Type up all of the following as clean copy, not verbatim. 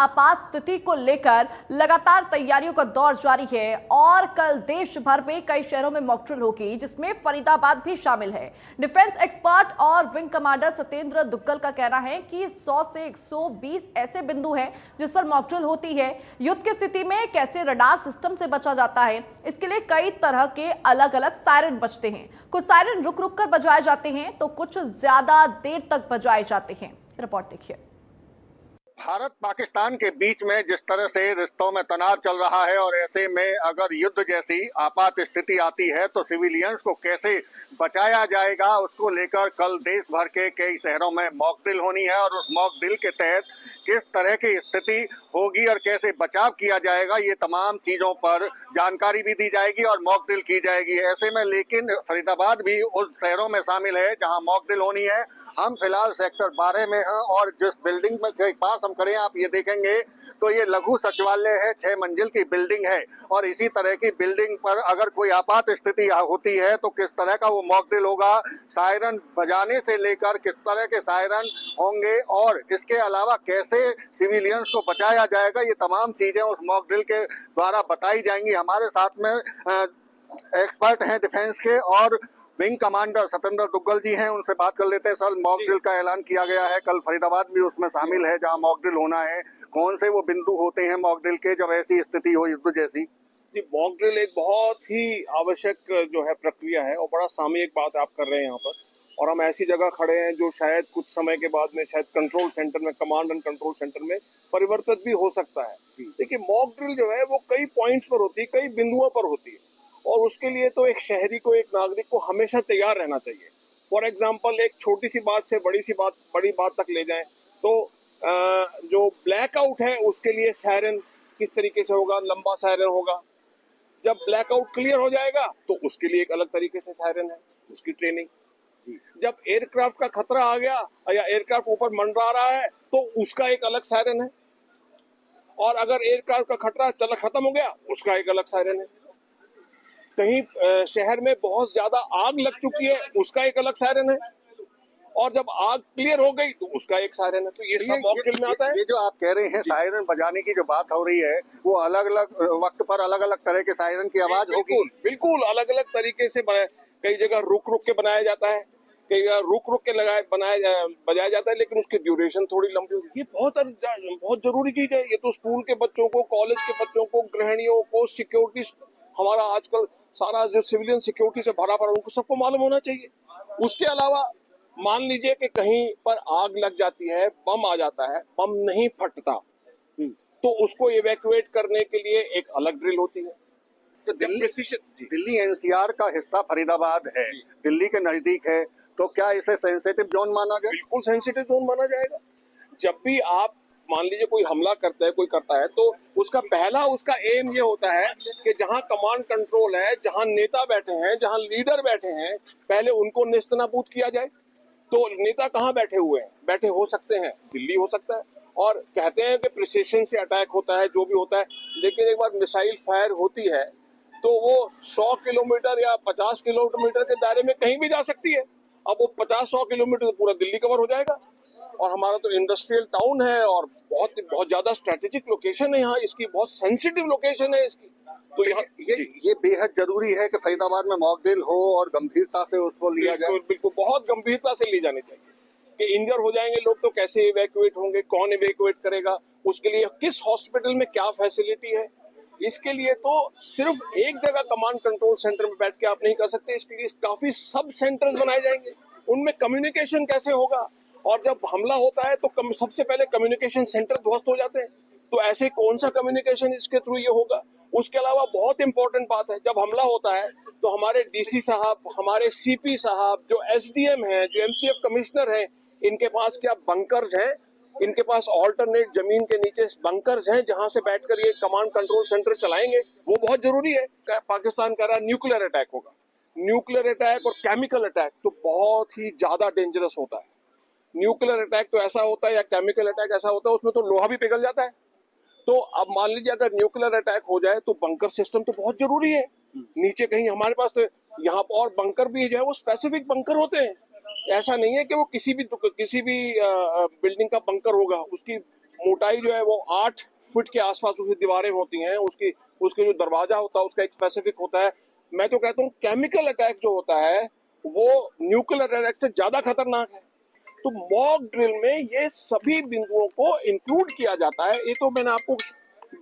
आपात स्थिति को लेकर लगातार तैयारियों का दौर जारी है और कल देश भर में कई शहरों में मॉक ड्रिल होगी, जिसमें फरीदाबाद भी शामिल है। डिफेंस एक्सपर्ट और विंग कमांडर सत्येंद्र दुग्गल का कहना है कि 100 से 120 ऐसे बिंदु हैं जिस पर मॉक ड्रिल होती है। युद्ध की स्थिति में कैसे रडार सिस्टम से बचा जाता है, इसके लिए कई तरह के अलग अलग सायरन बजते हैं। कुछ सायरन रुक रुक कर बजाए जाते हैं तो कुछ ज्यादा देर तक बजाए जाते हैं। रिपोर्ट देखिए। भारत पाकिस्तान के बीच में जिस तरह से रिश्तों में तनाव चल रहा है और ऐसे में अगर युद्ध जैसी आपात स्थिति आती है तो सिविलियंस को कैसे बचाया जाएगा, उसको लेकर कल देश भर के कई शहरों में मॉक ड्रिल होनी है और उस मॉक ड्रिल के तहत किस तरह की स्थिति होगी और कैसे बचाव किया जाएगा, ये तमाम चीजों पर जानकारी भी दी जाएगी और मॉक ड्रिल की जाएगी। ऐसे में लेकिन फरीदाबाद भी उस शहरों में शामिल है जहां मॉक ड्रिल होनी है। हम फिलहाल सेक्टर 12 में हैं और जिस बिल्डिंग में के पास हम खड़े हैं आप ये देखेंगे तो ये लघु सचिवालय है, 6 मंजिल की बिल्डिंग है और इसी तरह की बिल्डिंग पर अगर कोई आपात स्थिति होती है तो किस तरह का वो मॉक ड्रिल होगा, सायरन बजाने से लेकर किस तरह के सायरन होंगे और इसके अलावा कैसे सिविलियंस को बचाया जाएगा, ये तमाम चीजें उस मॉक ड्रिल के द्वारा बताई जाएंगी। हमारे साथ में एक्सपर्ट हैं डिफेंस के और विंग कमांडर सत्येंद्र दुग्गल जी हैं, उनसे बात कर लेते हैं। सर, मॉक ड्रिल का ऐलान किया गया है, कल फरीदाबाद भी उसमें शामिल है जहां मॉक ड्रिल होना है। कौन से वो बिंदु होते हैं मॉक ड्रिल के जब ऐसी स्थिति हो युद्ध जैसी? जी, मॉक ड्रिल एक बहुत ही आवश्यक जो है प्रक्रिया है और बड़ा सामयिक बात आप कर रहे हैं यहाँ पर, और हम ऐसी जगह खड़े हैं जो शायद कुछ समय के बाद में शायद कंट्रोल सेंटर में, कमांड एंड कंट्रोल सेंटर में परिवर्तित भी हो सकता है। देखिए, मॉक ड्रिल जो है वो कई पॉइंट्स पर होती है, कई बिंदुओं पर होती है और उसके लिए तो एक शहरी को, एक नागरिक को हमेशा तैयार रहना चाहिए। फॉर एग्जाम्पल, एक छोटी सी बात से बड़ी बात तक ले जाएं तो जो ब्लैकआउट है उसके लिए सायरन किस तरीके से होगा, लंबा सायरन होगा। जब ब्लैकआउट क्लियर हो जाएगा तो उसके लिए एक अलग तरीके से सायरन है, उसकी ट्रेनिंग। जब एयरक्राफ्ट का खतरा आ गया या एयरक्राफ्ट ऊपर मंडरा रहा है तो उसका एक अलग सायरन है, और अगर एयरक्राफ्ट का खतरा चला खत्म हो गया उसका एक अलग सायरन है। कहीं शहर में बहुत ज्यादा आग लग चुकी है उसका एक अलग सायरन है, और जब आग क्लियर हो गई तो उसका एक सायरन है। तो ये सब मॉक ड्रिल में आता है। ये जो आप कह रहे हैं सायरन बजाने की जो बात हो रही है वो अलग अलग वक्त पर अलग अलग तरह के सायरन की आवाज होगी। बिल्कुल अलग अलग तरीके से कई जगह रुक रुक के बनाया जाता है, कई जगह रुक रुक के बजाया जाता है, लेकिन उसकी ड्यूरेशन थोड़ी लंबी होगी। ये बहुत जरूरी चीज है। ये तो स्कूल के बच्चों को, कॉलेज के बच्चों को, गृहिणियों को, सिक्योरिटी, हमारा आजकल सारा जो सिविलियन सिक्योरिटी से भरा पड़ा उनको सबको मालूम होना चाहिए। उसके अलावा मान लीजिए कि कहीं पर आग लग जाती है, बम आ जाता है, बम नहीं फटता, तो उसको इवैक्यूएट करने के लिए एक अलग ड्रिल होती है। तो दिल्ली एनसीआर का हिस्सा फरीदाबाद है, दिल्ली के नजदीक है, तो क्या इसे सेंसिटिव जोन माना गया? बिल्कुल सेंसिटिव जोन माना जाएगा। जब भी आप मान लीजिए कोई हमला करता है, कोई करता है, तो उसका एम ये होता है कि जहां कमांड कंट्रोल है, जहां नेता बैठे हैं, जहां लीडर बैठे हैं, पहले उनको नेस्तनाबूद किया जाए। तो नेता कहाँ बैठे हुए हैं? बैठे हो सकते हैं दिल्ली, हो सकता है, और कहते हैं कि प्रिसिशन से अटैक होता है, जो भी होता है, लेकिन एक बार मिसाइल फायर होती है तो वो 100 किलोमीटर या 50 किलोमीटर के दायरे में कहीं भी जा सकती है। अब वो 50-100 किलोमीटर तो पूरा दिल्ली कवर हो जाएगा, और हमारा तो इंडस्ट्रियल टाउन है और बहुत ज्यादा स्ट्रेटेजिक लोकेशन है यहाँ, इसकी बहुत सेंसिटिव लोकेशन है इसकी। तो यहाँ ये बेहद जरूरी है कि फरीदाबाद में मॉक ड्रिल हो और गंभीरता से उसको लिया जाए। बिल्कुल बहुत गंभीरता से ली जानी चाहिए कि इंजर हो जाएंगे लोग तो कैसे इवैक्यूएट होंगे, कौन इवैक्यूएट करेगा, उसके लिए किस हॉस्पिटल में क्या फैसिलिटी है। इसके लिए तो सिर्फ एक जगह कमांड कंट्रोल सेंटर में बैठ के आप नहीं कर सकते, इसके लिए काफी सब सेंटर्स बनाए जाएंगे। उनमें कम्युनिकेशन कैसे होगा, और जब हमला होता है तो सबसे पहले कम्युनिकेशन सेंटर ध्वस्त हो जाते हैं, तो ऐसे कौन सा कम्युनिकेशन इसके थ्रू ये होगा। उसके अलावा बहुत इंपॉर्टेंट बात है, जब हमला होता है तो हमारे डीसी साहब, हमारे सीपी साहब, जो एसडीएम हैं, जो एमसीएफ कमिश्नर हैं, इनके पास क्या बंकर्स हैं, इनके पास ऑल्टरनेट जमीन के नीचे बंकर्स हैं जहां से बैठकर ये कमांड कंट्रोल सेंटर चलाएंगे। वो बहुत जरूरी है। पाकिस्तान कह रहा है न्यूक्लियर अटैक होगा, न्यूक्लियर अटैक और केमिकल अटैक तो बहुत ही ज्यादा डेंजरस होता है। न्यूक्लियर अटैक तो ऐसा होता है या केमिकल अटैक ऐसा होता है उसमें तो लोहा भी पिघल जाता है। तो अब मान लीजिए अगर न्यूक्लियर अटैक हो जाए तो बंकर सिस्टम तो बहुत जरूरी है। नीचे कहीं हमारे पास तो यहाँ पर और बंकर भी जो है वो स्पेसिफिक बंकर होते हैं, ऐसा नहीं है कि वो किसी भी बिल्डिंग का बंकर होगा, उसकी मोटाई जो है वो 8 फुट के आसपास उसकी दीवारें होती हैं, उसके जो दरवाजा होता है उसका एक स्पेसिफिक होता है। मैं तो कहता हूँ केमिकल अटैक जो होता है वो न्यूक्लियर अटैक से ज्यादा खतरनाक है। तो मॉक ड्रिल में ये सभी बिंदुओं को इंक्लूड किया जाता है। ये तो मैंने आपको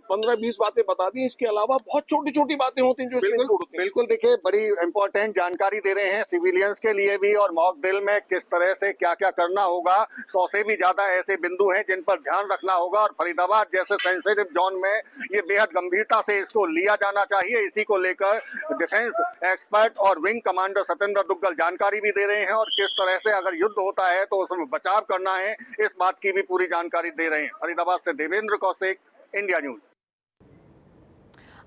15-20 बातें बता दी, इसके अलावा बहुत छोटी छोटी बातें होती हैं जो इसमें इंक्लूड होती हैं। बिल्कुल, देखिए बड़ी इंपॉर्टेंट जानकारी दे रहे हैं सिविलियंस के लिए भी, और मॉक ड्रिल में किस तरह से क्या क्या करना होगा। 100 से भी ज्यादा ऐसे बिंदु हैं जिन पर ध्यान रखना होगा, और फरीदाबाद जैसे सेंसिटिव जोन में ये बेहद गंभीरता से इसको लिया जाना चाहिए। इसी को लेकर डिफेंस एक्सपर्ट और विंग कमांडर सत्येंद्र दुग्गल जानकारी भी दे रहे हैं, और किस तरह से अगर युद्ध होता है तो उसमें बचाव करना है, इस बात की भी पूरी जानकारी दे रहे हैं। फरीदाबाद से देवेंद्र कौशिक, इंडिया न्यूज।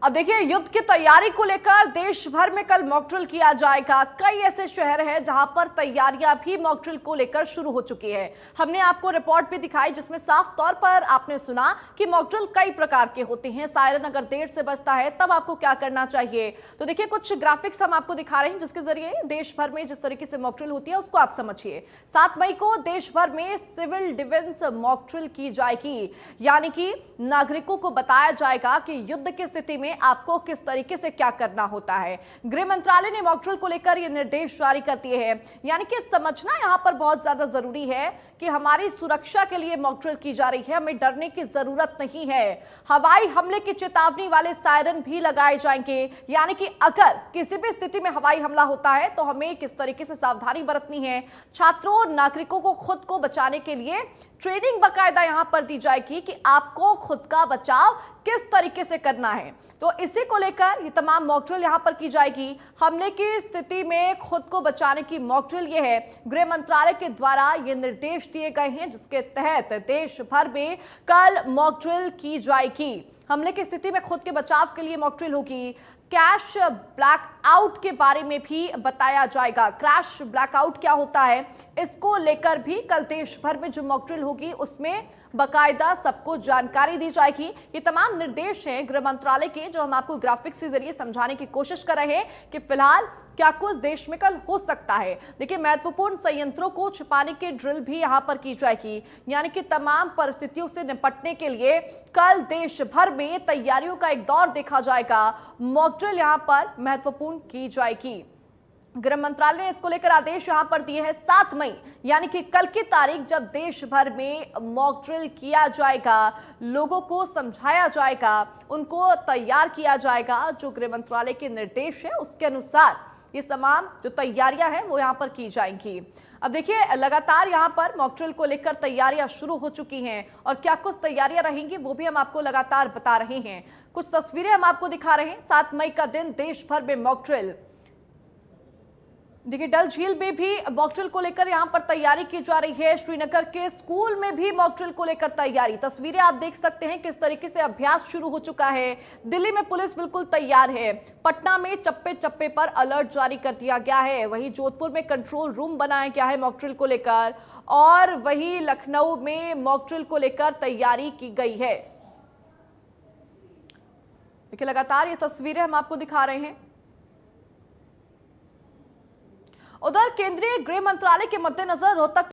अब देखिए, युद्ध की तैयारी को लेकर देश भर में कल मॉक ड्रिल किया जाएगा। कई ऐसे शहर हैं जहां पर तैयारियां भी मॉक ड्रिल को लेकर शुरू हो चुकी है। हमने आपको रिपोर्ट भी दिखाई जिसमें साफ तौर पर आपने सुना कि मॉक ड्रिल कई प्रकार के होते हैं। सायरन अगर देर से बजता है तब आपको क्या करना चाहिए। तो देखिए, कुछ ग्राफिक्स हम आपको दिखा रहे हैं जिसके जरिए देश भर में जिस तरीके से मॉक ड्रिल होती है उसको आप समझिए। 7 मई को देश भर में सिविल डिफेंस मॉक ड्रिल की जाएगी, यानी कि नागरिकों को बताया जाएगा कि युद्ध की स्थिति में आपको किस तरीके से क्या करना होता है। गृह मंत्रालय ने मॉक ड्रिल को लेकर यह निर्देश जारी कर दिए हैं। यानी कि समझना यहां पर बहुत ज्यादा जरूरी है कि हमारी सुरक्षा के लिए मॉक ड्रिल की जा रही है, हमें डरने की जरूरत नहीं है। हवाई हमले की चेतावनी वाले सायरन भी लगाए जाएंगे, यानी कि अगर किसी भी स्थिति में हवाई हमला होता है तो हमें किस तरीके से सावधानी बरतनी है। छात्रों और नागरिकों को खुद को बचाने के लिए ट्रेनिंग बाकायदा यहां पर दी जाएगी कि आपको खुद का बचाव किस तरीके से करना है। तो इसी को लेकर ये तमाम मॉक ड्रिल यहां पर की जाएगी। हमले की स्थिति में खुद को बचाने की मॉक ड्रिल ये है। गृह मंत्रालय के द्वारा ये निर्देश दिए गए हैं जिसके तहत देश भर में कल मॉक ड्रिल की जाएगी। हमले की स्थिति में खुद के बचाव के लिए मॉक ड्रिल होगी। क्रैश ब्लैकआउट के बारे में भी बताया जाएगा। क्रैश ब्लैकआउट क्या होता है इसको लेकर भी कल देश भर में जो मॉक ड्रिल होगी उसमें बकायदा सबको जानकारी दी जाएगी। ये तमाम निर्देश हैं गृह मंत्रालय के जो हम आपको ग्राफिक्स के जरिए समझाने की कोशिश कर रहे हैं कि फिलहाल क्या कुछ देश में कल हो सकता है। देखिए, महत्वपूर्ण संयंत्रों को छिपाने की ड्रिल भी यहां पर की जाएगी, यानी कि तमाम परिस्थितियों से निपटने के लिए कल देश भर में तैयारियों का एक दौर देखा जाएगा। मॉक ड्रिल यहां पर महत्वपूर्ण की जाएगी। गृह मंत्रालय ने इसको लेकर आदेश यहां पर दिए हैं 7 मई, यानी कि कल की तारीख जब देश भर में मॉक ड्रिल किया जाएगा, लोगों को समझाया जाएगा, उनको तैयार किया जाएगा। जो गृह मंत्रालय के निर्देश है उसके अनुसार ये तमाम जो तैयारियां हैं वो यहां पर की जाएंगी। अब देखिए, लगातार यहां पर मॉक ड्रिल को लेकर तैयारियां शुरू हो चुकी हैं, और क्या कुछ तैयारियां रहेंगी वो भी हम आपको लगातार बता रहे हैं। कुछ तस्वीरें हम आपको दिखा रहे हैं। 7 मई का दिन देश भर में मॉक ड्रिल। देखिए, डल झील में भी मॉक ड्रिल को लेकर यहां पर तैयारी की जा रही है। श्रीनगर के स्कूल में भी मॉक ड्रिल को लेकर तैयारी। तस्वीरें आप देख सकते हैं किस तरीके से अभ्यास शुरू हो चुका है। दिल्ली में पुलिस बिल्कुल तैयार है। पटना में चप्पे चप्पे पर अलर्ट जारी कर दिया गया है। वहीं जोधपुर में कंट्रोल रूम बनाया गया है मॉक ड्रिल को लेकर, और वहीं लखनऊ में मॉक ड्रिल को लेकर तैयारी की गई है। देखिए, लगातार ये तस्वीरें हम आपको दिखा रहे हैं। उधर केंद्रीय गृह मंत्रालय के मद्देनजर रोहतक